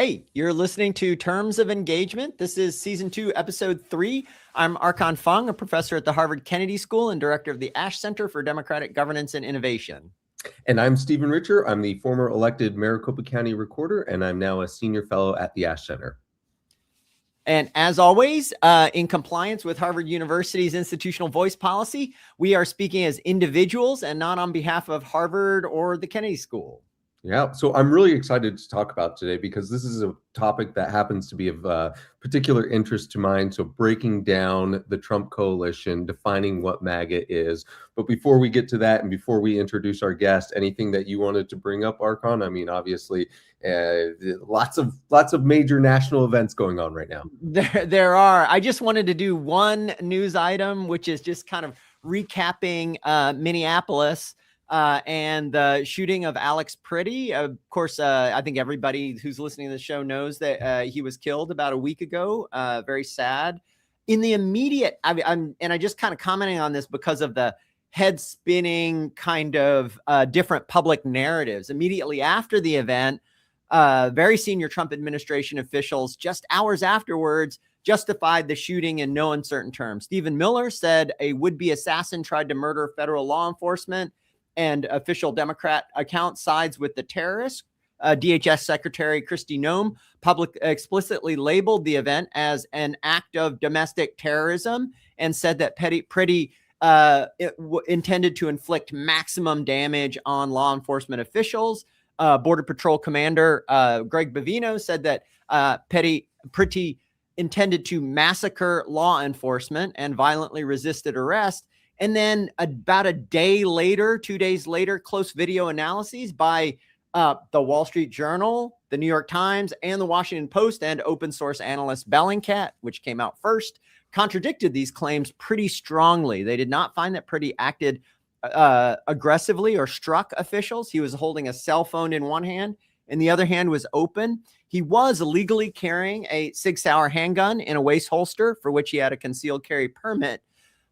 Hey, you're listening to Terms of Engagement. This is Season 2, Episode 3. I'm Archon Fung, a professor at the Harvard Kennedy School and director of the Ash Center for Democratic Governance and Innovation. And I'm Stephen Richer. I'm the former elected Maricopa County recorder, and I'm now a senior fellow at the Ash Center. And as always, in compliance with Harvard University's institutional voice policy, we are speaking as individuals and not on behalf of Harvard or the Kennedy School. Yeah, so I'm really excited to talk about today because this is a topic that happens to be of particular interest to mine. So breaking down the Trump coalition, defining what MAGA is. But before we get to that and before we introduce our guest, anything that you wanted to bring up, Archon? I mean, obviously, lots of major national events going on right now. There are. I just wanted to do one news item, which is just kind of recapping Minneapolis. And the shooting of Alex Pretty. Of course, I think everybody who's listening to the show knows that he was killed about a week ago. Very sad. In the immediate, I'm just kind of commenting on this because of the head spinning kind of different public narratives. Immediately after the event, very senior Trump administration officials just hours afterwards justified the shooting in no uncertain terms. Stephen Miller said a would-be assassin tried to murder federal law enforcement, and official Democrat account sides with the terrorists. DHS Secretary Kristi Noem explicitly labeled the event as an act of domestic terrorism and said that Pretty intended to inflict maximum damage on law enforcement officials. Border Patrol Commander Greg Bavino said that Pretty intended to massacre law enforcement and violently resisted arrest. And then about a day later, 2 days later, close video analyses by the Wall Street Journal, the New York Times, and the Washington Post and open source analyst Bellingcat, which came out first, contradicted these claims pretty strongly. They did not find that Pretty acted aggressively or struck officials. He was holding a cell phone in one hand and the other hand was open. He was illegally carrying a Sig Sauer handgun in a waist holster for which he had a concealed carry permit.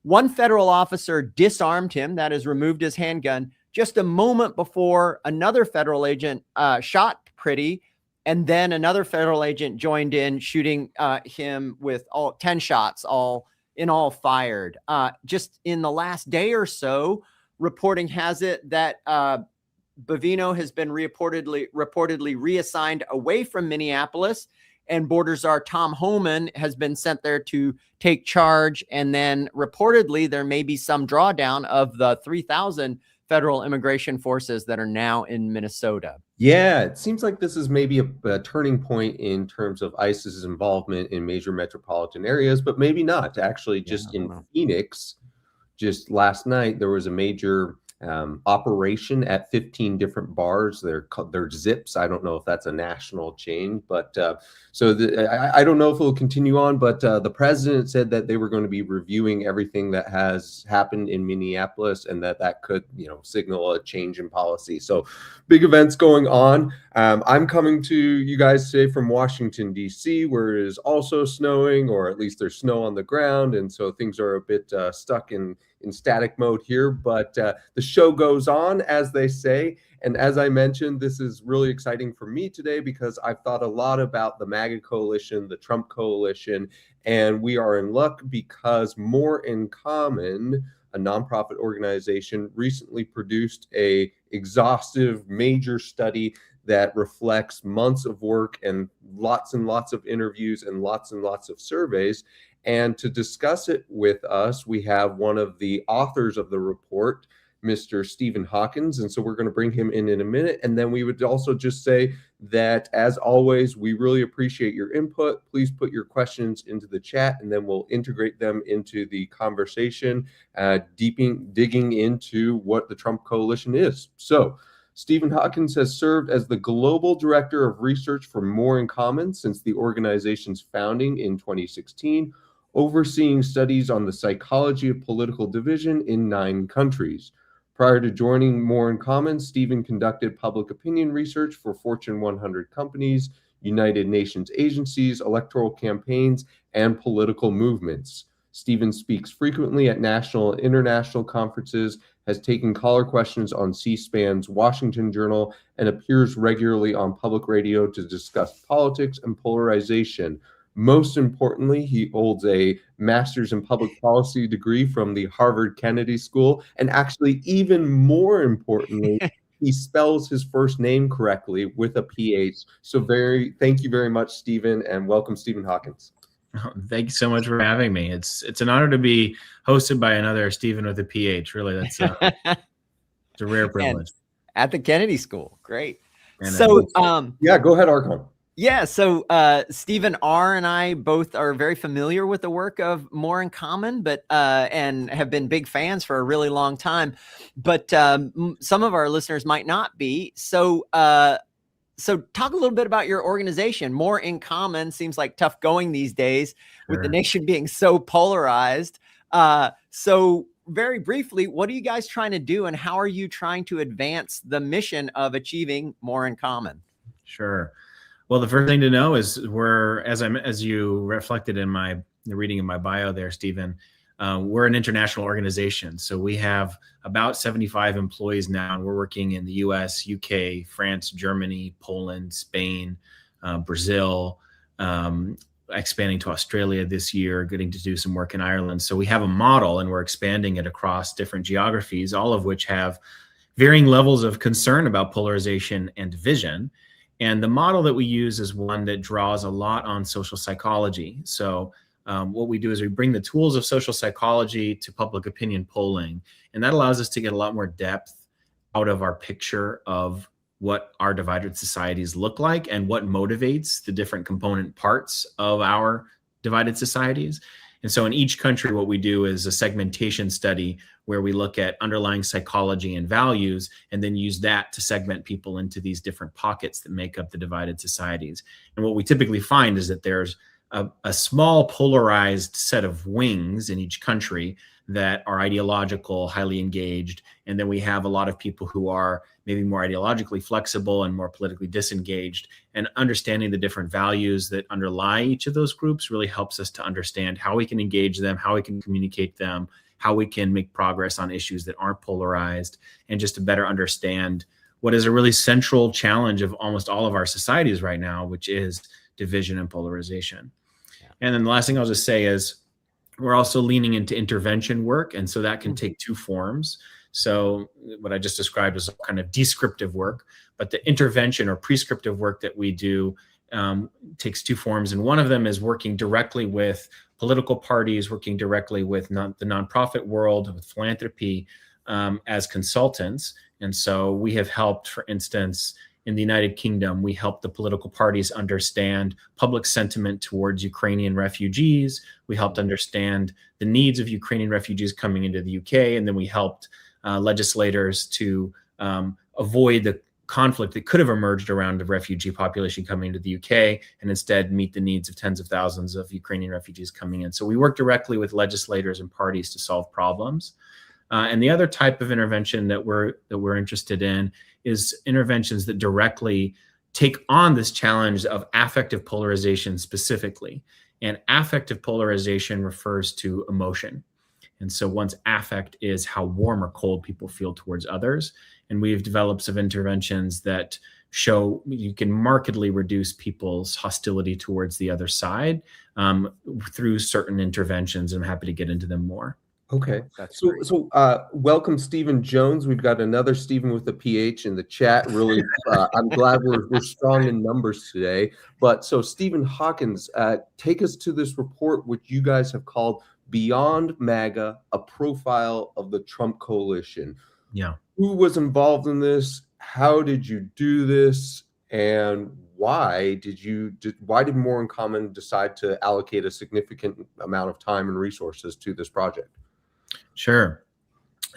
One federal officer disarmed him, that is, removed his handgun, just a moment before another federal agent shot Pretty, and then another federal agent joined in, shooting him with 10 shots, all fired. Just in the last day or so, reporting has it that Bavino has been reportedly reassigned away from Minneapolis, and Border Czar Tom Homan has been sent there to take charge. And then reportedly there may be some drawdown of the 3,000 federal immigration forces that are now in Minnesota. Yeah, it seems like this is maybe a turning point in terms of ISIS's involvement in major metropolitan areas, but maybe not. Actually, just in Phoenix, just last night, there was a major operation at 15 different bars. They're zips. I don't know if that's a national chain, but I don't know if it will continue on, but the president said that they were going to be reviewing everything that has happened in Minneapolis and that could, signal a change in policy. So big events going on. I'm coming to you guys today from Washington, D.C., where it is also snowing, or at least there's snow on the ground. And so things are a bit stuck in static mode here, but the show goes on, as they say. And as I mentioned, this is really exciting for me today because I've thought a lot about the MAGA coalition, the Trump coalition, and we are in luck because More in Common, a nonprofit organization, recently produced a exhaustive major study that reflects months of work and lots of interviews and lots of surveys. And to discuss it with us, we have one of the authors of the report, Mr. Stephen Hawkins. And so we're going to bring him in a minute. And then we would also just say that, as always, we really appreciate your input. Please put your questions into the chat, and then we'll integrate them into the conversation, digging into what the Trump coalition is. So Stephen Hawkins has served as the Global Director of Research for More in Common since the organization's founding in 2016, overseeing studies on the psychology of political division in 9 countries. Prior to joining More in Common, Stephen conducted public opinion research for Fortune 100 companies, United Nations agencies, electoral campaigns, and political movements. Stephen speaks frequently at national and international conferences, has taken caller questions on C-SPAN's Washington Journal, and appears regularly on public radio to discuss politics and polarization. Most importantly, he holds a master's in public policy degree from the Harvard Kennedy School. And actually, even more importantly, he spells his first name correctly with a PH. So thank you very much, Stephen, and welcome, Stephen Hawkins. Oh, thank you so much for having me. It's an honor to be hosted by another Stephen with a PH. Really, that's it's a rare privilege. And at the Kennedy School, great. And so, yeah, go ahead, Archon. Yeah, so Stephen R. and I both are very familiar with the work of More in Common, but and have been big fans for a really long time. But some of our listeners might not be. So talk a little bit about your organization. More in Common seems like tough going these days, sure, with the nation being so polarized. So very briefly, what are you guys trying to do, and how are you trying to advance the mission of achieving more in common? Sure. Well, the first thing to know is as you reflected in the reading of my bio there, Stephen, we're an international organization. So we have about 75 employees now, and we're working in the US, UK, France, Germany, Poland, Spain, Brazil, expanding to Australia this year, getting to do some work in Ireland. So we have a model, and we're expanding it across different geographies, all of which have varying levels of concern about polarization and division. And the model that we use is one that draws a lot on social psychology. So what we do is we bring the tools of social psychology to public opinion polling, and that allows us to get a lot more depth out of our picture of what our divided societies look like and what motivates the different component parts of our divided societies. And so in each country, what we do is a segmentation study where we look at underlying psychology and values, and then use that to segment people into these different pockets that make up the divided societies. And what we typically find is that there's a small polarized set of wings in each country that are ideological, highly engaged. And then we have a lot of people who are maybe more ideologically flexible and more politically disengaged. And understanding the different values that underlie each of those groups really helps us to understand how we can engage them, how we can communicate them, how we can make progress on issues that aren't polarized, and just to better understand what is a really central challenge of almost all of our societies right now, which is division and polarization. Yeah. And then the last thing I'll just say is we're also leaning into intervention work. And so that can take two forms. So what I just described is kind of descriptive work, but the intervention or prescriptive work that we do takes two forms. And one of them is working directly with political parties, working directly with the nonprofit world, with philanthropy as consultants. And so we have helped, for instance, in the United Kingdom, we help the political parties understand public sentiment towards Ukrainian refugees. We helped understand the needs of Ukrainian refugees coming into the UK. And then we helped legislators to avoid the conflict that could have emerged around the refugee population coming into the UK, and instead meet the needs of tens of thousands of Ukrainian refugees coming in. So we work directly with legislators and parties to solve problems. And the other type of intervention that we're interested in is interventions that directly take on this challenge of affective polarization specifically. And affective polarization refers to emotion. And so one's affect is how warm or cold people feel towards others. And we've developed some interventions that show you can markedly reduce people's hostility towards the other side through certain interventions. I'm happy to get into them more. Okay. So welcome, Stephen Jones. We've got another Stephen with a PH in the chat. Really, I'm glad we're strong in numbers today. But so Stephen Hawkins, take us to this report, which you guys have called Beyond MAGA, a profile of the Trump coalition. Yeah. Who was involved in this? How did you do this? And why did More in Common decide to allocate a significant amount of time and resources to this project? Sure.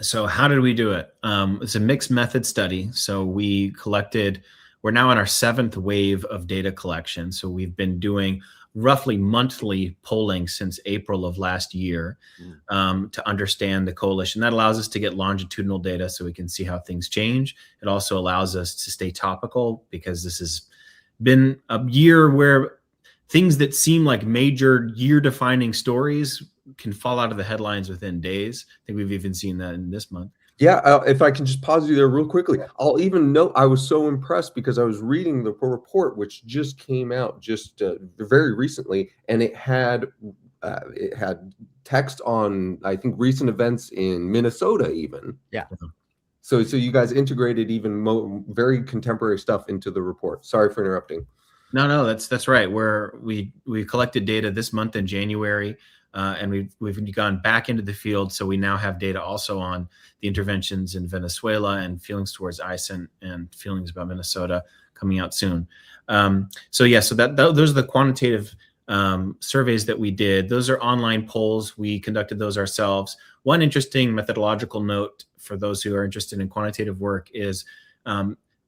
So how did we do it? It's a mixed method study. So we're now on our 7th wave of data collection. So we've been doing roughly monthly polling since April of last year to understand the coalition. That allows us to get longitudinal data so we can see how things change. It also allows us to stay topical, because this has been a year where things that seem like major year-defining stories can fall out of the headlines within days. I think we've even seen that in this month. Yeah, if I can just pause you there real quickly, I'll even note I was so impressed because I was reading the report, which just came out just very recently, and it had text on, I think, recent events in Minnesota even. Yeah. So you guys integrated even very contemporary stuff into the report. Sorry for interrupting. No, that's right. We collected data this month in January, and we've gone back into the field. So we now have data also on the interventions in Venezuela and feelings towards ICE and feelings about Minnesota coming out soon. So those are the quantitative surveys that we did. Those are online polls. We conducted those ourselves. One interesting methodological note for those who are interested in quantitative work is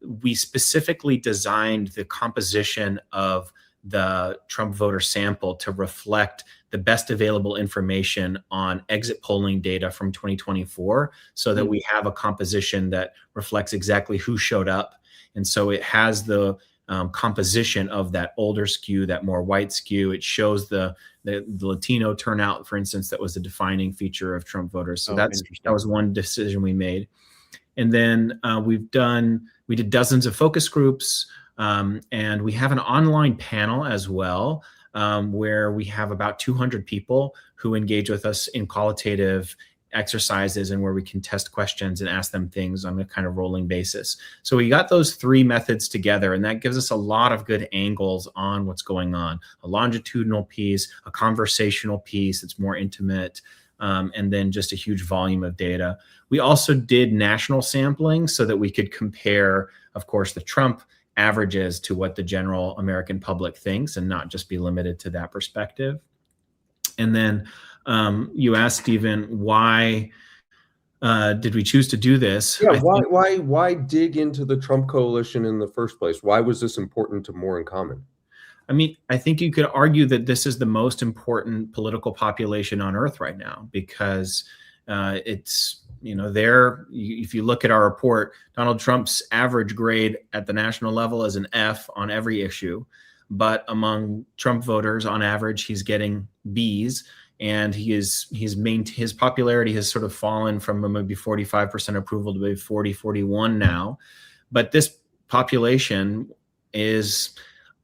we specifically designed the composition of the Trump voter sample to reflect the best available information on exit polling data from 2024 so that we have a composition that reflects exactly who showed up. And so it has the composition of that older skew, that more white skew. It shows the Latino turnout, for instance, that was the defining feature of Trump voters. So that was one decision we made. And then we did dozens of focus groups, and we have an online panel as well, where we have about 200 people who engage with us in qualitative exercises and where we can test questions and ask them things on a kind of rolling basis. So we got those three methods together, and that gives us a lot of good angles on what's going on. A longitudinal piece, a conversational piece that's more intimate, and then just a huge volume of data. We also did national sampling so that we could compare, of course, the Trump averages to what the general American public thinks and not just be limited to that perspective. And then you asked, Stephen, why did we choose to do this? Yeah, why dig into the Trump coalition in the first place? Why was this important to More in Common? I mean, I think you could argue that this is the most important political population on Earth right now because it's, if you look at our report, Donald Trump's average grade at the national level is an F on every issue. But among Trump voters, on average, he's getting Bs. And his popularity has sort of fallen from maybe 45% approval to maybe 40, 41 now. But this population is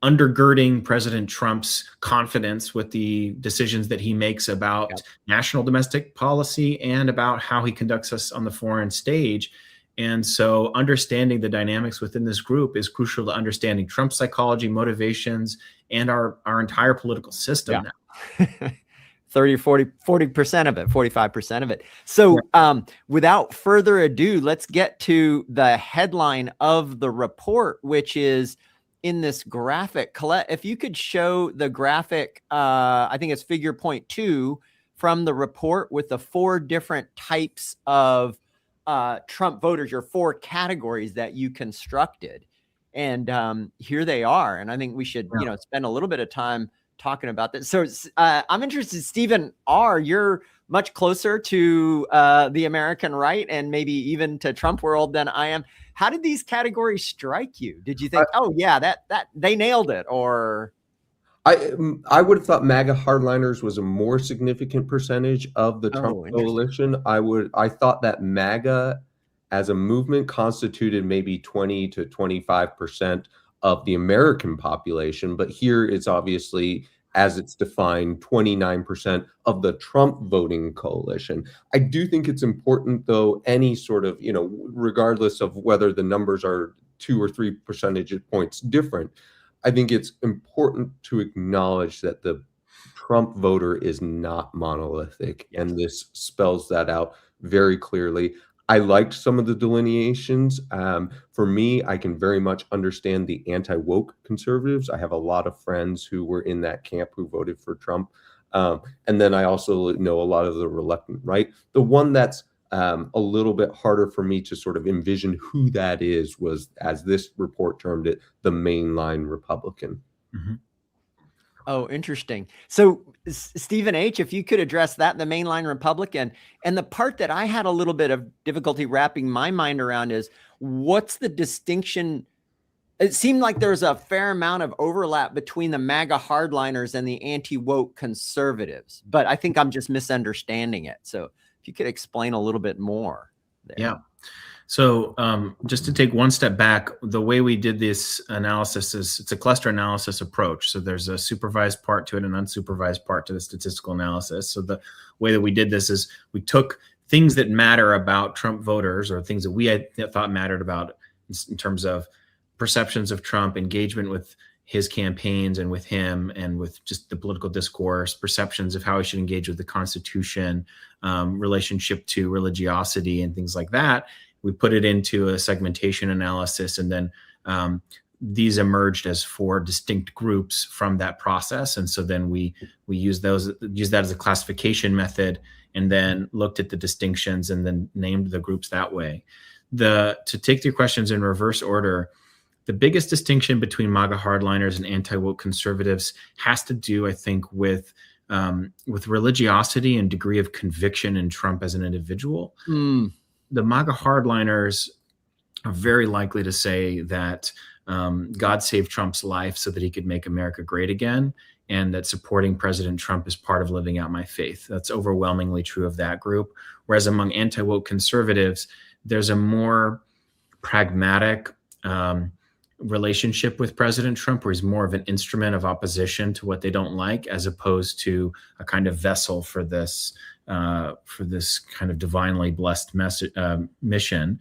undergirding President Trump's confidence with the decisions that he makes about national domestic policy and about how he conducts us on the foreign stage. And so understanding the dynamics within this group is crucial to understanding Trump's psychology, motivations, and our entire political system now. 30 or 40% of it, 45% of it. So without further ado, let's get to the headline of the report, which is in this graphic. Colette, if you could show the graphic, I think it's figure 0.2 from the report with the 4 different types of Trump voters, your 4 categories that you constructed. And here they are. And I think we should, spend a little bit of time talking about this. So I'm interested, Stephen R., you're much closer to the American right and maybe even to Trump world than I am. How did these categories strike you? Did you think, that they nailed it? Or I would have thought MAGA hardliners was a more significant percentage of the Trump coalition. I thought that MAGA as a movement constituted maybe 20 to 25% of the American population, but here it's obviously, as it's defined, 29% of the Trump voting coalition. I do think it's important, though, any sort of, regardless of whether the numbers are 2 or 3 percentage points different, I think it's important to acknowledge that the Trump voter is not monolithic, and this spells that out very clearly. I liked some of the delineations. For me, I can very much understand the anti-woke conservatives. I have a lot of friends who were in that camp who voted for Trump. And then I also know a lot of the reluctant right. The one that's a little bit harder for me to sort of envision who that is was, as this report termed it, the mainline Republican. Mm-hmm. Oh, interesting. So Stephen H., if you could address that, the mainline Republican, and the part that I had a little bit of difficulty wrapping my mind around is what's the distinction? It seemed like there's a fair amount of overlap between the MAGA hardliners and the anti-woke conservatives, but I think I'm just misunderstanding it. So if you could explain a little bit more. there. Yeah. So just to take one step back, the way we did this analysis is it's a cluster analysis approach. So there's a supervised part to it, an unsupervised part to the statistical analysis. So the way that we did this is we took things that matter about Trump voters, or things that we had thought mattered about in terms of perceptions of Trump, engagement with his campaigns and with him, and with just the political discourse, perceptions of how he should engage with the Constitution, relationship to religiosity and things like that. We put it into a segmentation analysis, and then these emerged as 4 distinct groups from that process. And so then we use that as a classification method, and then looked at the distinctions and then named the groups that way. To take your questions in reverse order, the biggest distinction between MAGA hardliners and anti-woke conservatives has to do, I think, with religiosity and degree of conviction in Trump as an individual. The MAGA hardliners are very likely to say that God saved Trump's life so that he could make America great again, and that supporting President Trump is part of living out my faith. That's overwhelmingly true of that group. Whereas among anti-woke conservatives, there's a more pragmatic relationship with President Trump, where he's more of an instrument of opposition to what they don't like, as opposed to a kind of vessel for this kind of divinely blessed mission.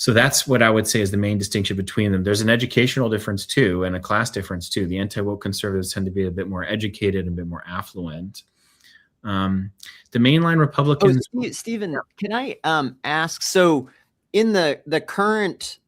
So that's what I would say is the main distinction between them. There's an educational difference too, and a class difference too. The anti-woke conservatives tend to be a bit more educated and a bit more affluent. The mainline Republicans. Oh, Stephen, can I ask? So, in the current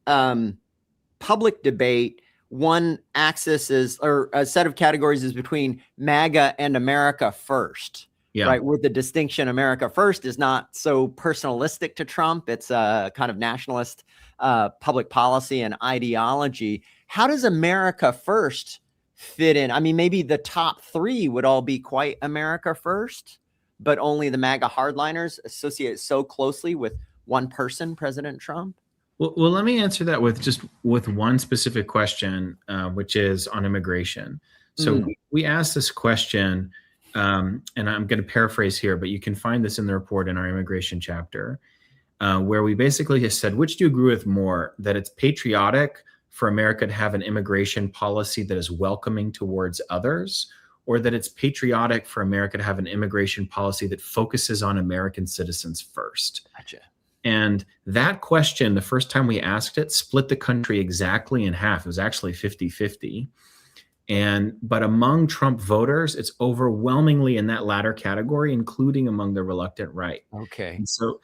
public debate, one axis is, or a set of categories is between MAGA and America First. Yeah. Right, with the distinction, America First is not so personalistic to Trump. It's a kind of nationalist public policy and ideology. How does America First fit in? I mean, maybe the top 3 would all be quite America First, but only the MAGA hardliners associate so closely with one person, President Trump. Well, let me answer that with one specific question, which is on immigration. So we asked this question. And I'm going to paraphrase here, but you can find this in the report in our immigration chapter, where we basically have said, which do you agree with more, that it's patriotic for America to have an immigration policy that is welcoming towards others, or that it's patriotic for America to have an immigration policy that focuses on American citizens first? Gotcha. And that question, the first time we asked it, split the country exactly in half. It was actually 50-50. But among Trump voters, it's overwhelmingly in that latter category, including among the reluctant right. Okay. And so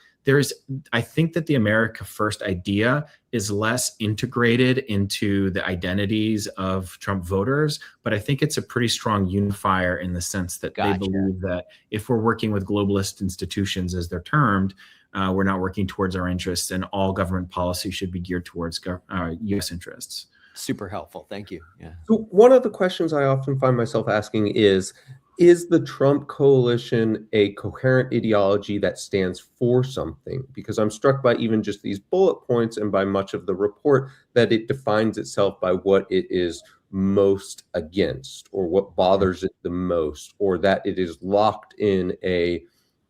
I think that the America First idea is less integrated into the identities of Trump voters, but I think it's a pretty strong unifier in the sense that they believe that if we're working with globalist institutions, as they're termed, we're not working towards our interests, and all government policy should be geared towards U.S. interests. Super helpful. Thank you. Yeah. So one of the questions I often find myself asking is the Trump coalition a coherent ideology that stands for something? Because I'm struck by even just these bullet points and by much of the report that it defines itself by what it is most against, or what bothers it the most, or that it is locked in a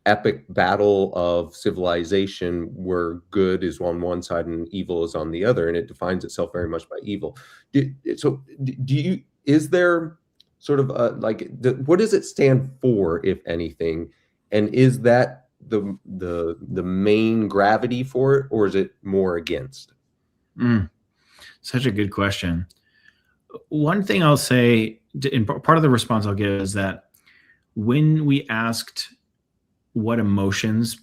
epic battle of civilization where good is on one side and evil is on the other, and it defines itself very much by evil. Is there sort of what does it stand for, if anything, and is that the main gravity for it, or is it more against? Such a good question. One thing I'll say, in part of the response I'll give, is that when we asked what emotions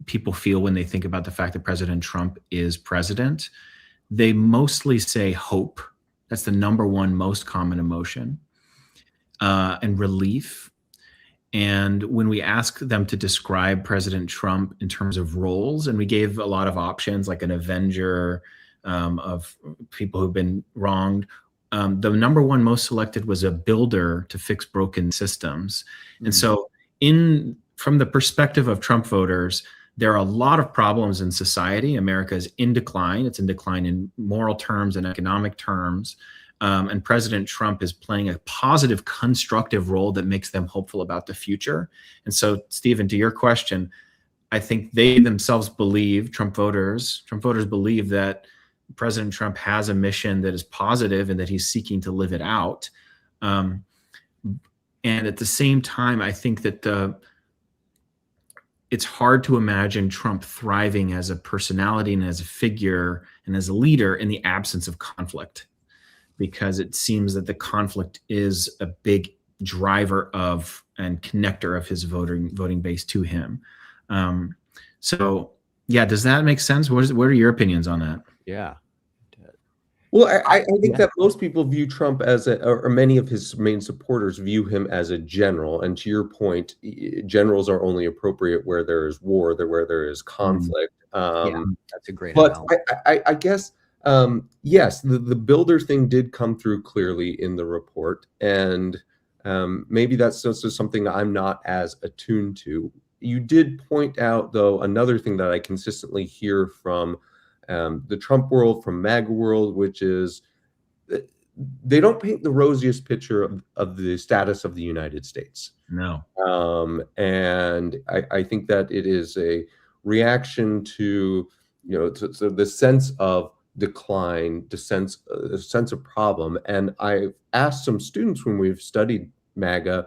people feel when they think about the fact that President Trump is president, they mostly say hope. That's the number one most common emotion, and relief. And when we ask them to describe President Trump in terms of roles, and we gave a lot of options, like an avenger of people who've been wronged, the number one most selected was a builder to fix broken systems. And so from the perspective of Trump voters, there are a lot of problems in society. America is in decline. It's in decline in moral terms and economic terms. And President Trump is playing a positive, constructive role that makes them hopeful about the future. And so, Stephen, to your question, I think they themselves believe, Trump voters believe that President Trump has a mission that is positive and that he's seeking to live it out. And at the same time, I think that it's hard to imagine Trump thriving as a personality and as a figure and as a leader in the absence of conflict, because it seems that the conflict is a big driver of and connector of his voting base to him. So yeah, does that make sense? What are your opinions on that? Yeah. Well, I think that most people view Trump as or many of his main supporters view him as a general. And to your point, generals are only appropriate where there is war, where there is conflict. Yeah, that's a great But analogy. I guess, yes, the builder thing did come through clearly in the report. And maybe that's also something that I'm not as attuned to. You did point out, though, another thing that I consistently hear from the Trump world, from MAGA world, which is they don't paint the rosiest picture of the status of the United States. No. And I think that it is a reaction to, to the sense of decline, the sense of problem. And I've asked some students when we've studied MAGA,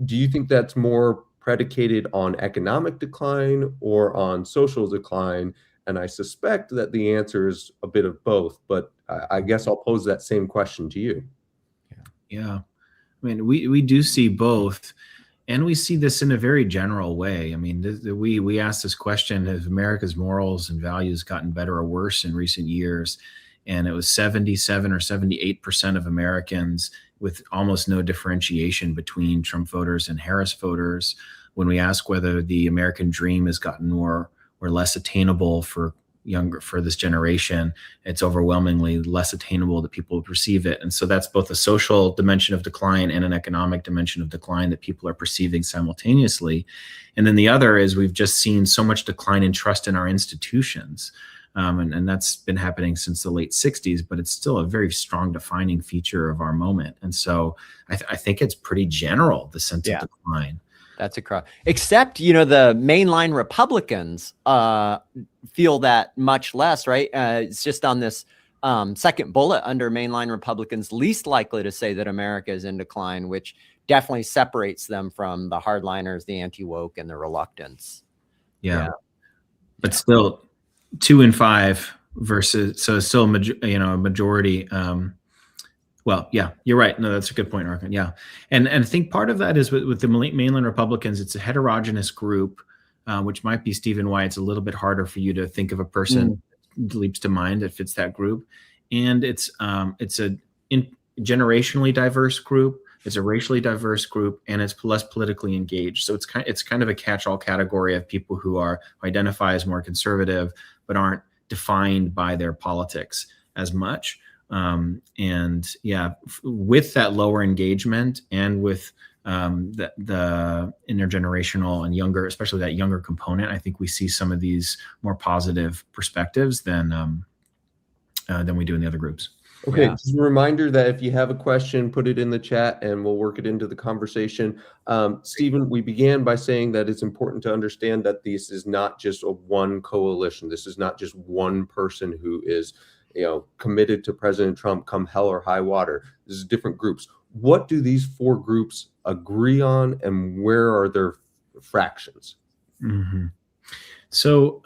do you think that's more predicated on economic decline or on social decline? And I suspect that the answer is a bit of both, but I guess I'll pose that same question to you. Yeah. I mean, we do see both, and we see this in a very general way. I mean, we asked this question: have America's morals and values gotten better or worse in recent years? And it was 77 or 78% of Americans, with almost no differentiation between Trump voters and Harris voters. When we ask whether the American dream has gotten more or less attainable for this generation, it's overwhelmingly less attainable that people perceive it. And so that's both a social dimension of decline and an economic dimension of decline that people are perceiving simultaneously. And then the other is we've just seen so much decline in trust in our institutions. And that's been happening since the late 60s, but it's still a very strong defining feature of our moment. And so I think it's pretty general, the sense of decline. That's a crowd. Except, the mainline Republicans feel that much less, right? It's just on this second bullet under mainline Republicans, least likely to say that America is in decline, which definitely separates them from the hardliners, the anti-woke, and the reluctants. Yeah. But still 2 in 5 versus, so it's still a majority. Well, yeah, you're right. No, that's a good point, Archon. Yeah. And I think part of that is with the mainland Republicans, it's a heterogeneous group, which might be, Stephen, why it's a little bit harder for you to think of a person that leaps to mind that fits that group. And it's a generationally diverse group. It's a racially diverse group, and it's less politically engaged. So it's kind of a catch-all category of people who identify as more conservative, but aren't defined by their politics as much. And yeah, with that lower engagement and with the intergenerational and younger, especially that younger component, I think we see some of these more positive perspectives than we do in the other groups. Okay, just a reminder that if you have a question, put it in the chat and we'll work it into the conversation. Stephen, we began by saying that it's important to understand that this is not just a one coalition. This is not just one person who is committed to President Trump come hell or high water. This is different groups. What do these 4 groups agree on, and where are their fractions? Mm-hmm. So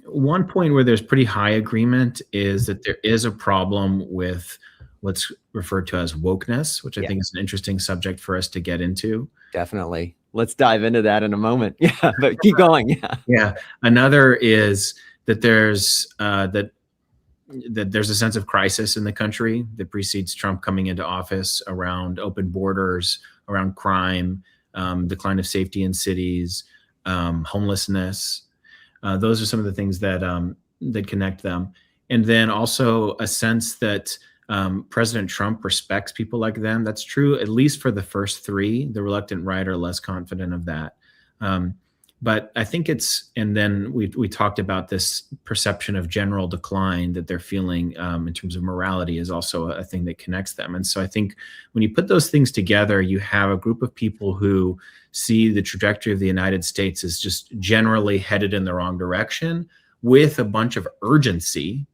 one point where there's pretty high agreement is that there is a problem with what's referred to as wokeness, which I think is an interesting subject for us to get into. Definitely. Let's dive into that in a moment. Yeah, but keep going. Yeah. Another is that there's there's a sense of crisis in the country that precedes Trump coming into office around open borders, around crime, decline of safety in cities, homelessness. Those are some of the things that connect them. And then also a sense that President Trump respects people like them. That's true, at least for the first 3. The reluctant right are less confident of that. But I think and then we talked about this perception of general decline that they're feeling in terms of morality is also a thing that connects them. And so I think when you put those things together, you have a group of people who see the trajectory of the United States as just generally headed in the wrong direction, with a bunch of urgency,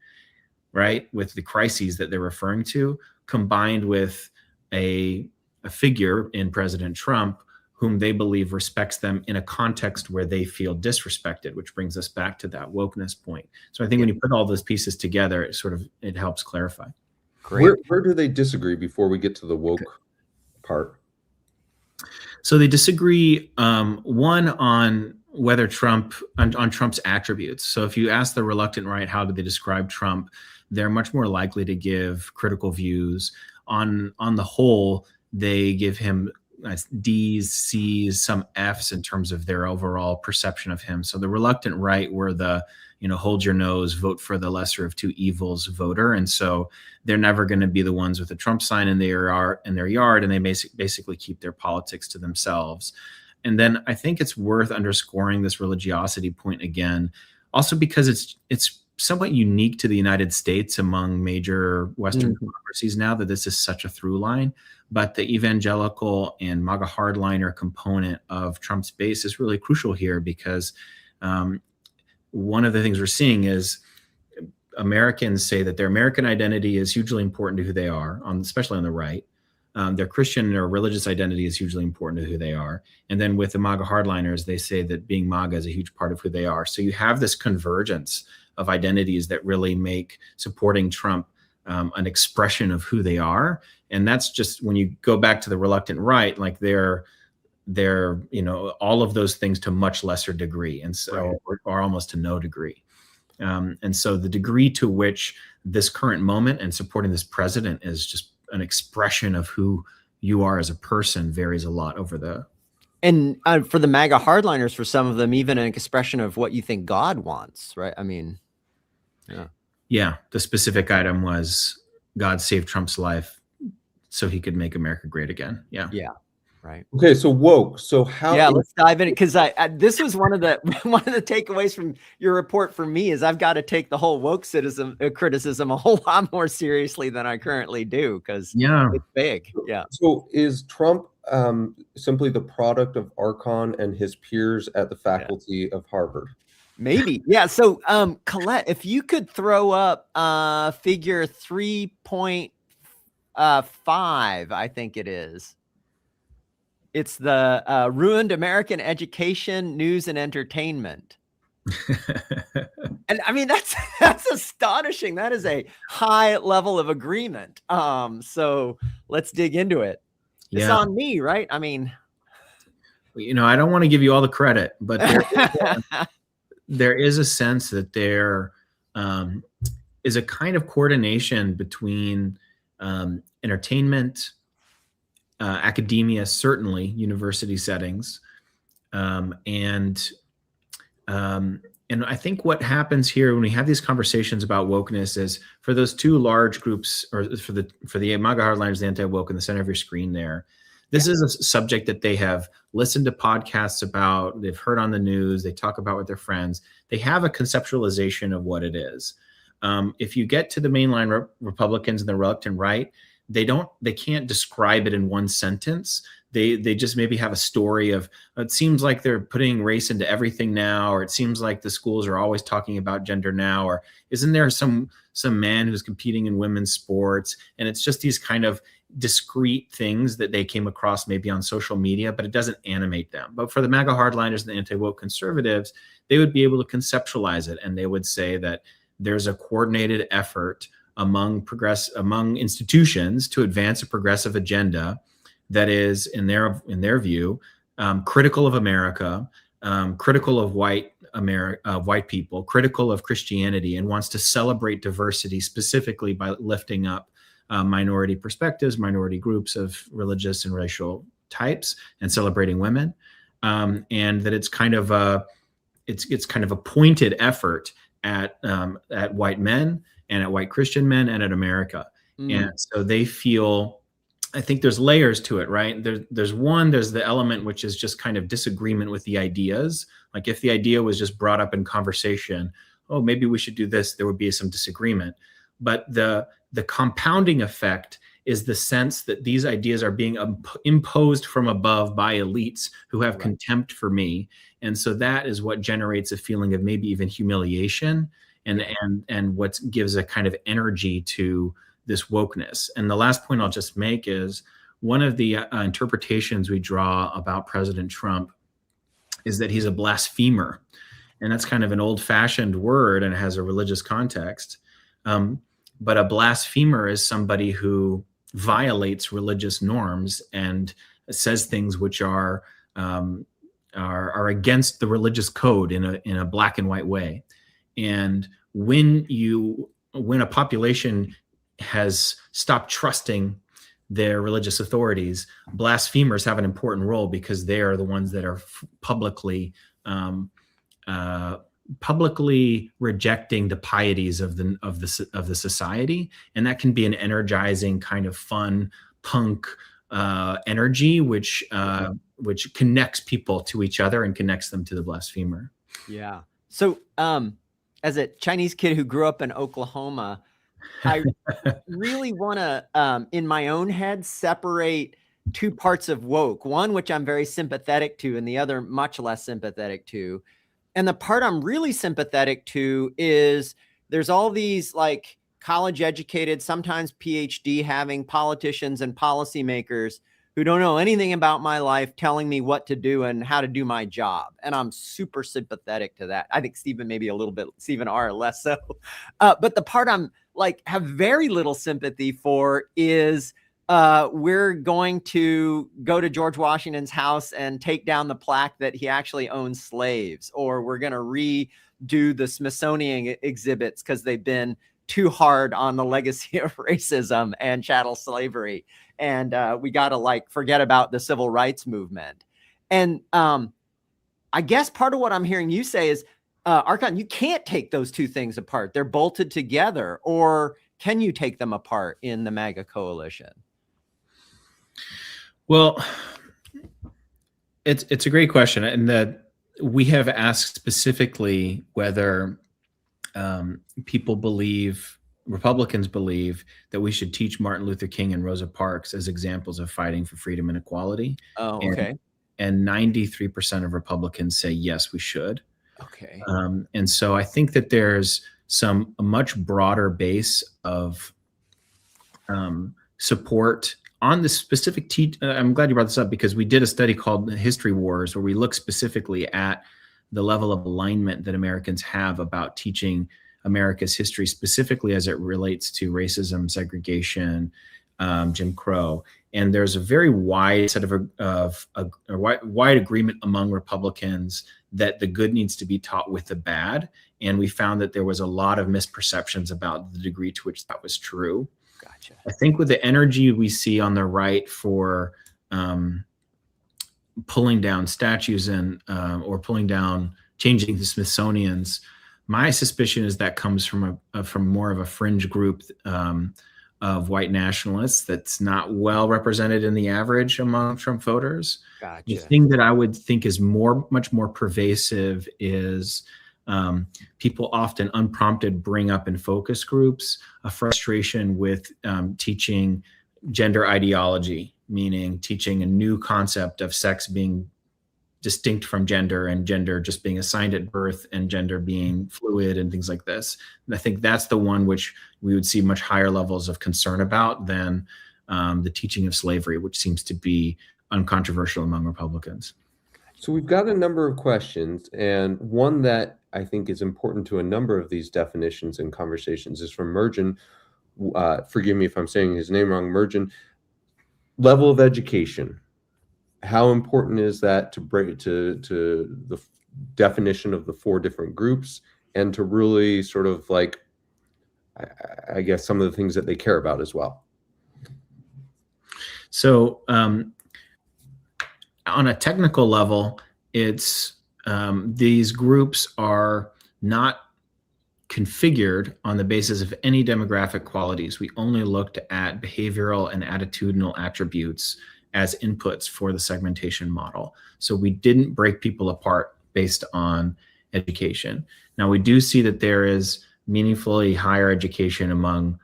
right, with the crises that they're referring to, combined with a figure in President Trump whom they believe respects them in a context where they feel disrespected, which brings us back to that wokeness point. So I think when you put all those pieces together, it helps clarify. Great. Where do they disagree before we get to the woke part? So they disagree, one, on whether on Trump's attributes. So if you ask the reluctant right, how do they describe Trump, they're much more likely to give critical views. On the whole, they give him D's, C's, some F's in terms of their overall perception of him. So the reluctant right were the, hold your nose, vote for the lesser of two evils voter. And so they're never going to be the ones with a Trump sign in their yard, and they basically keep their politics to themselves. And then I think it's worth underscoring this religiosity point again, also because it's somewhat unique to the United States among major Western democracies now that this is such a through line. But the evangelical and MAGA hardliner component of Trump's base is really crucial here, because one of the things we're seeing is Americans say that their American identity is hugely important to who they are, especially on the right. Their Christian or religious identity is hugely important to who they are. And then with the MAGA hardliners, they say that being MAGA is a huge part of who they are. So you have this convergence of identities that really make supporting Trump an expression of who they are. And that's just, when you go back to the reluctant right, like they're all of those things to much lesser degree, and so or almost to no degree. And so the degree to which this current moment and supporting this president is just an expression of who you are as a person varies a lot over the. And for the MAGA hardliners, for some of them, even an expression of what you think God wants, right? I mean, yeah. The specific item was God saved Trump's life so he could make America great again. Yeah. Right. Okay, so woke. So how? Yeah, let's dive in, because this was one of the takeaways from your report for me, is I've got to take the whole woke criticism a whole lot more seriously than I currently do, because it's big. Yeah. So is Trump simply the product of Archon and his peers at the faculty of Harvard? Maybe. Yeah. So Colette, if you could throw up figure 3.5, I think it is. It's the ruined American education, news, and entertainment. And I mean, that's astonishing. That is a high level of agreement. So let's dig into it. It's on me, right? I mean, I don't want to give you all the credit, but there is a sense that there is a kind of coordination between entertainment, academia, certainly university settings, and I think what happens here when we have these conversations about wokeness is, for those two large groups, or for the MAGA hardliners, the anti-woke, in the center of your screen there, this is a subject that they have listened to podcasts about, they've heard on the news, they talk about with their friends, they have a conceptualization of what it is. If you get to the mainline Republicans and the reluctant right, they can't describe it in one sentence. They just maybe have a story of, it seems like they're putting race into everything now, or it seems like the schools are always talking about gender now, or isn't there some man who's competing in women's sports? And it's just these kind of discrete things that they came across maybe on social media, but it doesn't animate them. But for the MAGA hardliners and the anti-woke conservatives, they would be able to conceptualize it, and they would say that there's a coordinated effort among institutions to advance a progressive agenda that is, in their view, critical of America, critical of white people, critical of Christianity, and wants to celebrate diversity specifically by lifting up minority perspectives, minority groups of religious and racial types, and celebrating women, and that it's kind of a pointed effort at white men and at white Christian men and at America. And so they feel I think there's layers to it, right? There's the element which is just kind of disagreement with the ideas. Like if the idea was just brought up in conversation, oh, maybe we should do this, there would be some disagreement. But the compounding effect is the sense that these ideas are being imposed from above by elites who have contempt for me. And so that is what generates a feeling of maybe even humiliation and what gives a kind of energy to this wokeness. And the last point I'll just make is one of the interpretations we draw about President Trump is that he's a blasphemer. And that's kind of an old-fashioned word and it has a religious context. But a blasphemer is somebody who violates religious norms and says things which are against the religious code in a black and white way. And when a population has stopped trusting their religious authorities, blasphemers have an important role because they are the ones that are publicly rejecting the pieties of the society, and that can be an energizing kind of fun punk energy, which connects people to each other and connects them to the blasphemer. Yeah. So, as a Chinese kid who grew up in Oklahoma, I really want to, in my own head, separate two parts of woke. One, which I'm very sympathetic to, and the other much less sympathetic to. And the part I'm really sympathetic to is there's all these like college educated, sometimes PhD having politicians and policymakers who don't know anything about my life telling me what to do and how to do my job. And I'm super sympathetic to that. I think Stephen maybe a little bit, Stephen R. less so. But the part I'm like have very little sympathy for is we're going to go to George Washington's house and take down the plaque that he actually owned slaves, or we're going to redo the Smithsonian exhibits because they've been too hard on the legacy of racism and chattel slavery. And we got to like forget about the civil rights movement. And I guess part of what I'm hearing you say is, Archon, you can't take those two things apart. They're bolted together. Or can you take them apart in the MAGA coalition? Well, it's a great question, and that we have asked specifically whether Republicans believe that we should teach Martin Luther King and Rosa Parks as examples of fighting for freedom and equality. Oh, okay. And 93% of Republicans say yes, we should. Okay. And so I think that there's a much broader base of support on the specific I'm glad you brought this up, because we did a study called History Wars, where we look specifically at the level of alignment that Americans have about teaching America's history, specifically as it relates to racism, segregation, Jim Crow. And there's a very wide set of wide agreement among Republicans that the good needs to be taught with the bad. And we found that there was a lot of misperceptions about the degree to which that was true. Gotcha. I think with the energy we see on the right for pulling down statues and or changing the Smithsonian's, my suspicion is that comes from more of a fringe group of white nationalists that's not well represented in the average among Trump voters. Gotcha. The thing that I would think is much more pervasive is people often unprompted bring up in focus groups a frustration with teaching gender ideology, meaning teaching a new concept of sex being distinct from gender and gender just being assigned at birth and gender being fluid and things like this. And I think that's the one which we would see much higher levels of concern about than the teaching of slavery, which seems to be uncontroversial among Republicans. So we've got a number of questions, and one that I think is important to a number of these definitions and conversations is from Mergen. Forgive me if I'm saying his name wrong. Mergen. Level of education. How important is that to break to the definition of the four different groups, and to really sort of like, I guess, some of the things that they care about as well? So on a technical level, it's these groups are not configured on the basis of any demographic qualities. We only looked at behavioral and attitudinal attributes as inputs for the segmentation model. So we didn't break people apart based on education. Now, we do see that there is meaningfully higher education among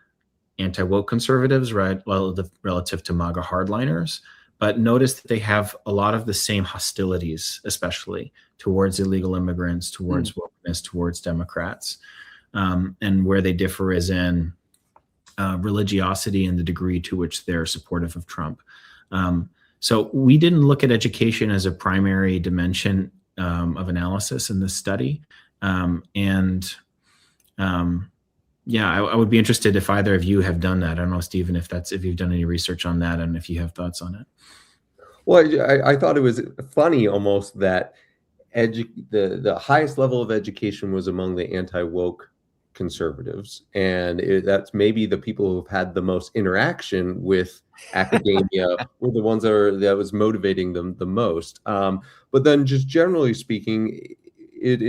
anti-woke conservatives, right, relative to MAGA hardliners. But notice that they have a lot of the same hostilities, especially towards illegal immigrants, towards wokeness, towards Democrats. And where they differ is in religiosity and the degree to which they're supportive of Trump. So we didn't look at education as a primary dimension of analysis in this study. Yeah, I would be interested if either of you have done that. I don't know, Stephen, if you've done any research on that and if you have thoughts on it. Well, I thought it was funny almost that the highest level of education was among the anti-woke conservatives, and that's maybe the people who've had the most interaction with academia were the ones that was motivating them the most. But then, just generally speaking, it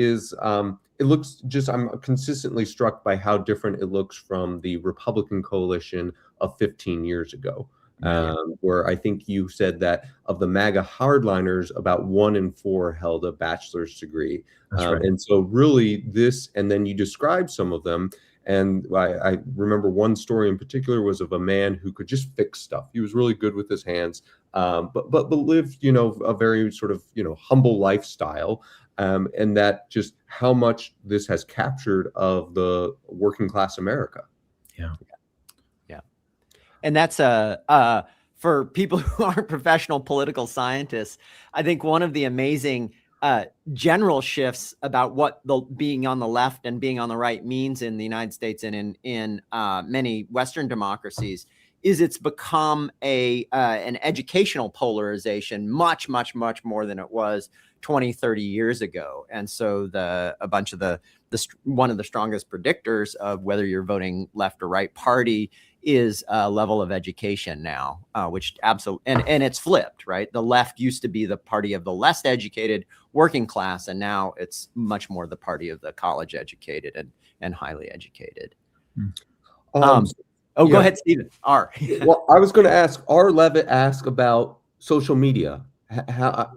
looks just, I'm consistently struck by how different it looks from the Republican coalition of 15 years ago, where I think you said that of the MAGA hardliners, about 1 in 4 held a bachelor's degree. That's right. And so really and then you described some of them. And I remember one story in particular was of a man who could just fix stuff. He was really good with his hands, but lived, a very sort of, humble lifestyle. And that just how much this has captured of the working class America. Yeah. And that's for people who aren't professional political scientists, I think one of the amazing general shifts about what being on the left and being on the right means in the United States and in many Western democracies is it's become an educational polarization much, much, much more than it was 20, 30 years ago. And so one of the strongest predictors of whether you're voting left or right party is a level of education now, which absolutely, and it's flipped, right? The left used to be the party of the less educated working class, and now it's much more the party of the college educated and highly educated. Go ahead, Stephen. R. Well, I was going to ask, R. Levitt asked about social media. How,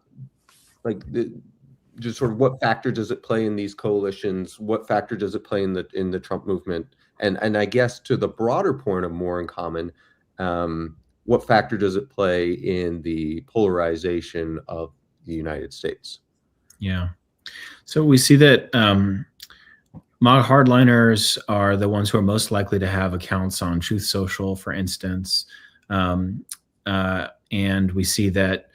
just sort of what factor does it play in these coalitions? What factor does it play in the Trump movement? And I guess to the broader point of more in common, what factor does it play in the polarization of the United States? Yeah. So we see that MAGA hardliners are the ones who are most likely to have accounts on Truth Social, for instance. And we see that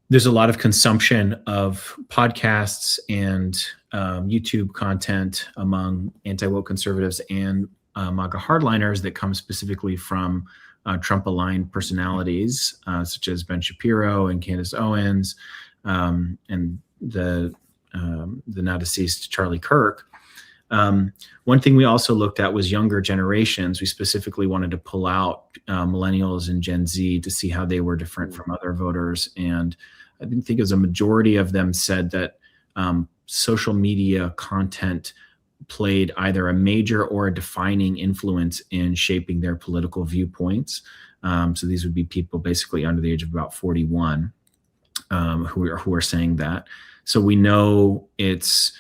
there's a lot of consumption of podcasts and YouTube content among anti-woke conservatives and MAGA hardliners that come specifically from Trump-aligned personalities, such as Ben Shapiro and Candace Owens, and the now deceased Charlie Kirk. One thing we also looked at was younger generations. We specifically wanted to pull out millennials and Gen Z to see how they were different from other voters. And I think it was a majority of them said that social media content played either a major or a defining influence in shaping their political viewpoints. So these would be people basically under the age of about 41 who are saying that. So we know it's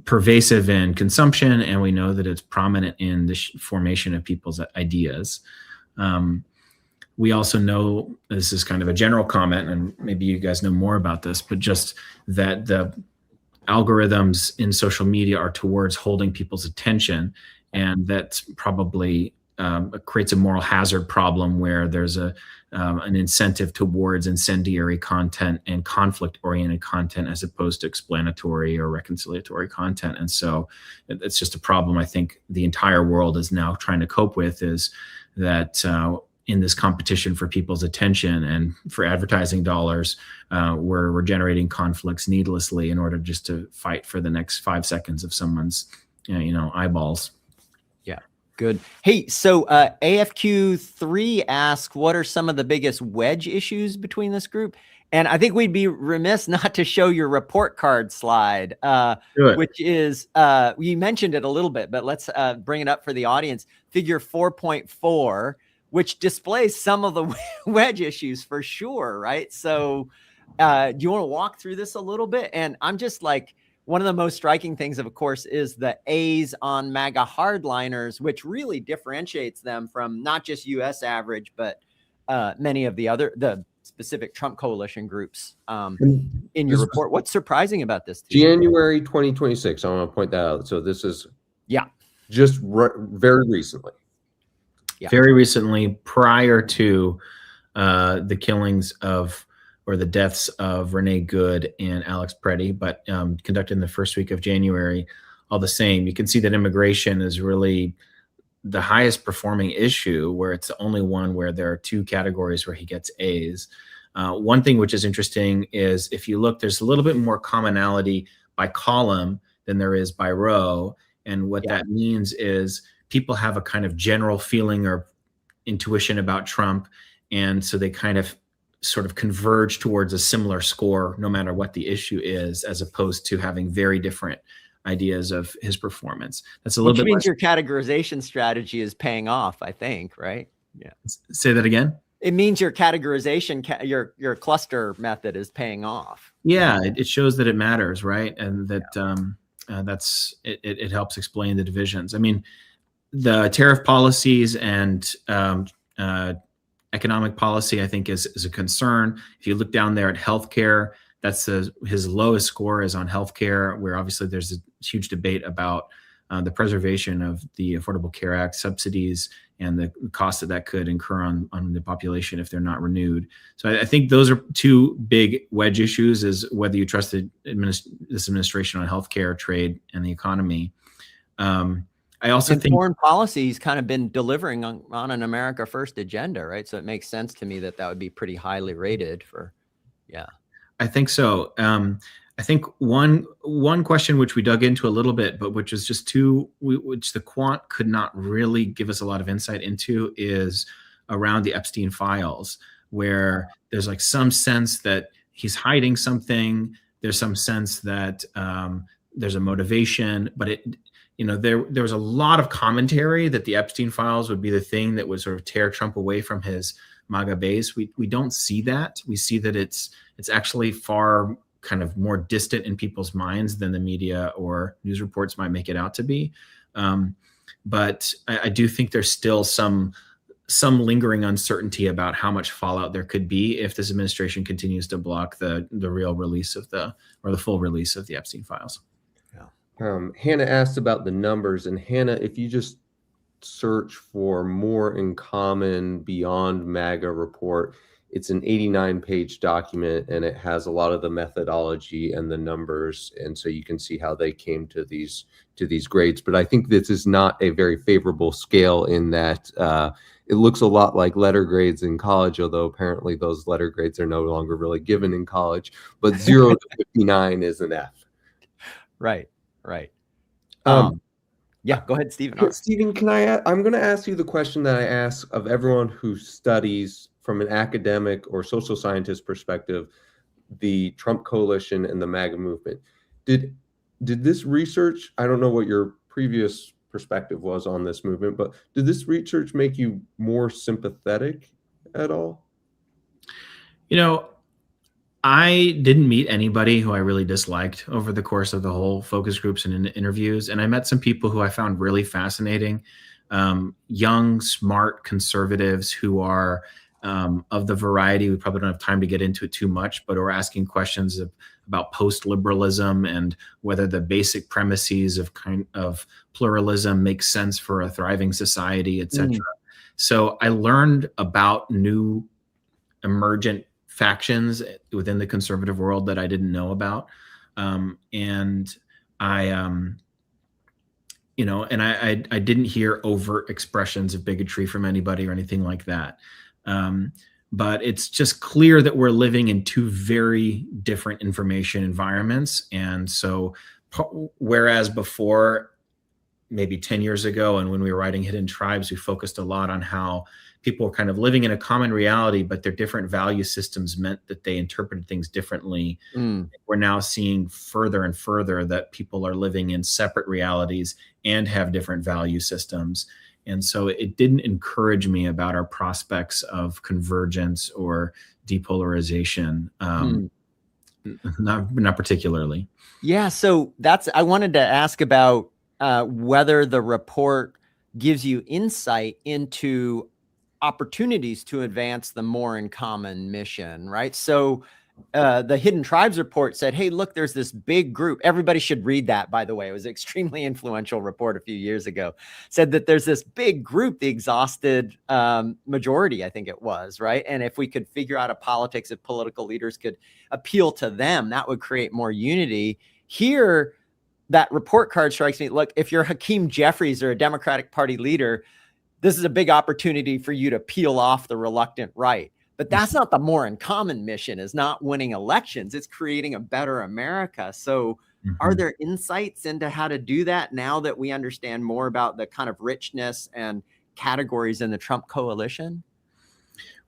pervasive in consumption, and we know that it's prominent in the formation of people's ideas. We also know, this is kind of a general comment, and maybe you guys know more about this, but just that the algorithms in social media are towards holding people's attention, and that's probably creates a moral hazard problem where there's an incentive towards incendiary content and conflict-oriented content as opposed to explanatory or reconciliatory content. And so it's just a problem I think the entire world is now trying to cope with, is that in this competition for people's attention and for advertising dollars, we're generating conflicts needlessly in order just to fight for the next 5 seconds of someone's eyeballs. Yeah. Good. Hey, so AFQ3 asks, what are some of the biggest wedge issues between this group? And I think we'd be remiss not to show your report card slide, which is, you mentioned it a little bit, but let's bring it up for the audience. Figure 4.4, which displays some of the wedge issues for sure, right? So do you want to walk through this a little bit? And I'm just like, one of the most striking things, of course, is the A's on MAGA hardliners, which really differentiates them from not just U.S. average, but many of the specific Trump coalition groups in your report. What's surprising about this? January 2026. I want to point that out. So this is just very recently. Yeah. Very recently, prior to the killings of, or the deaths of Renee Good and Alex Preddy, but conducted in the first week of January. All the same, you can see that immigration is really the highest performing issue, where it's the only one where there are two categories where he gets A's. One thing which is interesting is if you look, there's a little bit more commonality by column than there is by row. And what that means is people have a kind of general feeling or intuition about Trump. And so they kind of sort of converge towards a similar score, no matter what the issue is, as opposed to having very different ideas of his performance. That's a little bit. Which means your categorization strategy is paying off, I think, right? Yeah. Say that again. It means your categorization, your cluster method is paying off. Yeah, it shows that it matters, right? And that it helps explain the divisions. I mean, the tariff policies and economic policy, I think, is a concern. If you look down there at healthcare, that's his lowest score is on healthcare, where obviously there's a huge debate about the preservation of the Affordable Care Act subsidies and the cost that could incur on the population if they're not renewed. So I think those are two big wedge issues: is whether you trust this administration on healthcare, trade, and the economy. I also think foreign policy's kind of been delivering on an America First agenda, right? So it makes sense to me that would be pretty highly rated for, I think so. I think one question which we dug into a little bit, but which is just which the quant could not really give us a lot of insight into, is around the Epstein files, where there's like some sense that he's hiding something. There's some sense that there's a motivation, but there was a lot of commentary that the Epstein files would be the thing that would sort of tear Trump away from his MAGA base. We don't see that. We see that it's actually far kind of more distant in people's minds than the media or news reports might make it out to be. But I do think there's still some lingering uncertainty about how much fallout there could be if this administration continues to block the real release of the full release of the Epstein files. Hannah asked about the numbers, and Hannah, if you just search for More in Common Beyond MAGA report, it's an 89-page document, and it has a lot of the methodology and the numbers, and so you can see how they came to these grades. But I think this is not a very favorable scale in that it looks a lot like letter grades in college, although apparently those letter grades are no longer really given in college. But 0 to 59 is an F. Right. Go ahead, Stephen. Stephen, I'm going to ask you the question that I ask of everyone who studies from an academic or social scientist perspective the Trump coalition and the MAGA movement. Did this research, I don't know what your previous perspective was on this movement, but did this research make you more sympathetic at all? I didn't meet anybody who I really disliked over the course of the whole focus groups and interviews. And I met some people who I found really fascinating, young, smart conservatives who are of the variety. We probably don't have time to get into it too much, but are asking questions about post-liberalism and whether the basic premises of pluralism make sense for a thriving society, et cetera. So I learned about new emergent factions within the conservative world that I didn't know about. And I didn't hear overt expressions of bigotry from anybody or anything like that. But it's just clear that we're living in two very different information environments. And so whereas before maybe 10 years ago. And when we were writing Hidden Tribes, we focused a lot on how people were kind of living in a common reality, but their different value systems meant that they interpreted things differently. We're now seeing further and further that people are living in separate realities and have different value systems. And so it didn't encourage me about our prospects of convergence or depolarization. Not particularly. Yeah. So I wanted to ask about whether the report gives you insight into opportunities to advance the more in common mission, right? So the Hidden Tribes report said, hey, look, there's this big group. Everybody should read that, by the way. It was an extremely influential report a few years ago. Said that there's this big group, the exhausted majority, I think it was, right? And if we could figure out a politics, if political leaders could appeal to them, that would create more unity. Here, that report card strikes me. Look, if you're Hakeem Jeffries or a Democratic Party leader, this is a big opportunity for you to peel off the reluctant right. But that's not the more in common mission, is not winning elections. It's creating a better America. So are there insights into how to do that now that we understand more about the kind of richness and categories in the Trump coalition?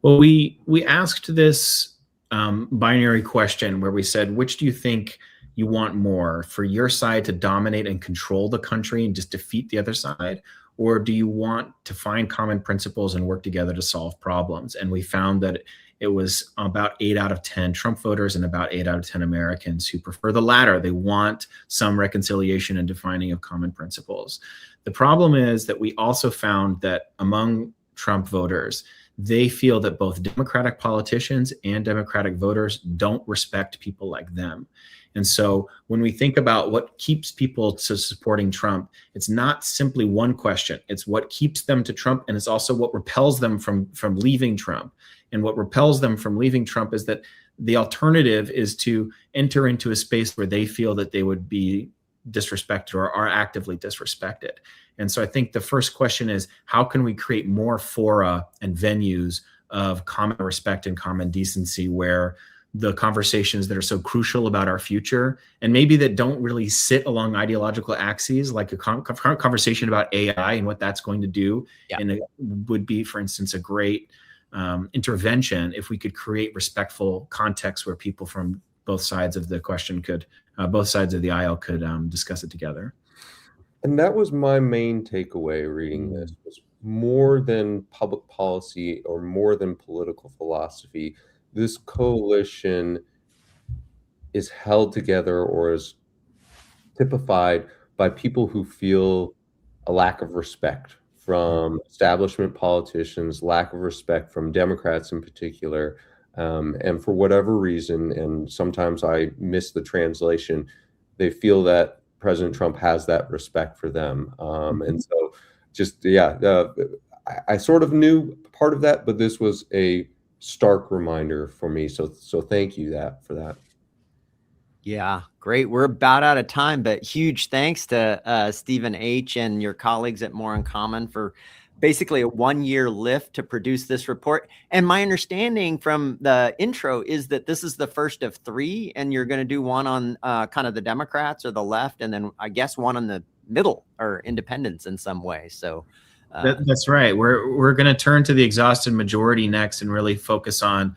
Well, we asked this binary question where we said, which do you think you want more, for your side to dominate and control the country and just defeat the other side? Or do you want to find common principles and work together to solve problems? And we found that it was about 8 out of 10 Trump voters and about 8 out of 10 Americans who prefer the latter. They want some reconciliation and defining of common principles. The problem is that we also found that among Trump voters, they feel that both Democratic politicians and Democratic voters don't respect people like them. And so when we think about what keeps people to supporting Trump, it's not simply one question. It's what keeps them to Trump, and it's also what repels them from leaving Trump. And what repels them from leaving Trump is that the alternative is to enter into a space where they feel that they would be disrespected or are actively disrespected. And so I think the first question is, how can we create more fora and venues of common respect and common decency, where the conversations that are so crucial about our future, and maybe that don't really sit along ideological axes, like a conversation about AI and what that's going to do, and it would be, for instance, a great intervention if we could create respectful contexts where people from both sides of the question could, both sides of the aisle could discuss it together. And that was my main takeaway reading this, was more than public policy or more than political philosophy. This coalition is held together or is typified by people who feel a lack of respect from establishment politicians, lack of respect from Democrats in particular. And for whatever reason, and sometimes I miss the translation, they feel that President Trump has that respect for them. And so just, I sort of knew part of that, but this was a stark reminder for me. So thank you for that. Yeah, great. We're about out of time, but huge thanks to Stephen H. and your colleagues at More in Common for basically a 1-year lift to produce this report. And my understanding from the intro is that this is the first of 3, and you're going to do one on kind of the Democrats or the left, and then I guess one on the middle or independents in some way. So that's right. We're going to turn to the exhausted majority next and really focus on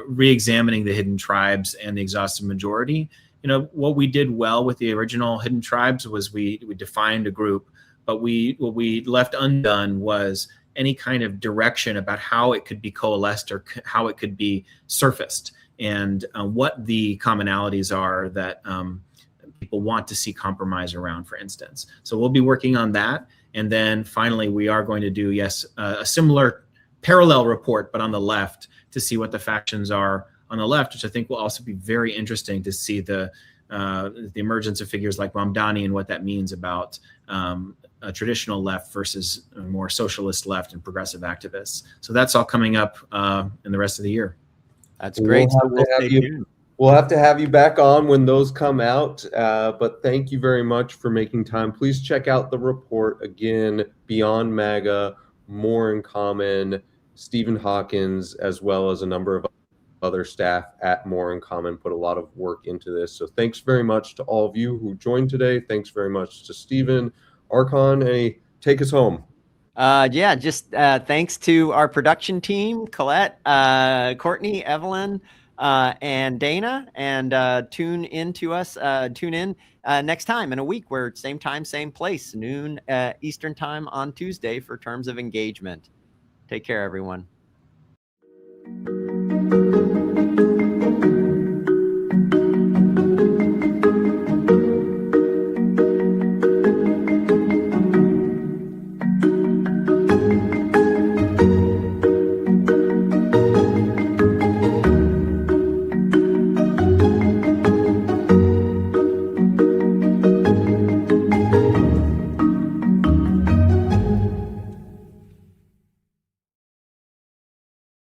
re-examining the Hidden Tribes and the exhausted majority. You know, what we did well with the original Hidden Tribes was we defined a group, but what we left undone was any kind of direction about how it could be coalesced or how it could be surfaced, and what the commonalities are that people want to see compromise around, for instance. So we'll be working on that. And then finally, we are going to do, a similar parallel report, but on the left, to see what the factions are on the left, which I think will also be very interesting to see the emergence of figures like Mamdani and what that means about a traditional left versus a more socialist left and progressive activists. So that's all coming up in the rest of the year. That's great. We'll have to have you back on when those come out. But thank you very much for making time. Please check out the report again, Beyond MAGA, More in Common, Stephen Hawkins, as well as a number of other staff at More in Common put a lot of work into this. So thanks very much to all of you who joined today. Thanks very much to Stephen. Archon, take us home. Yeah, just thanks to our production team, Colette, Courtney, Evelyn, and Dana, and tune in next time in a week, where same time, same place, noon Eastern time on Tuesday for Terms of Engagement. Take care, everyone.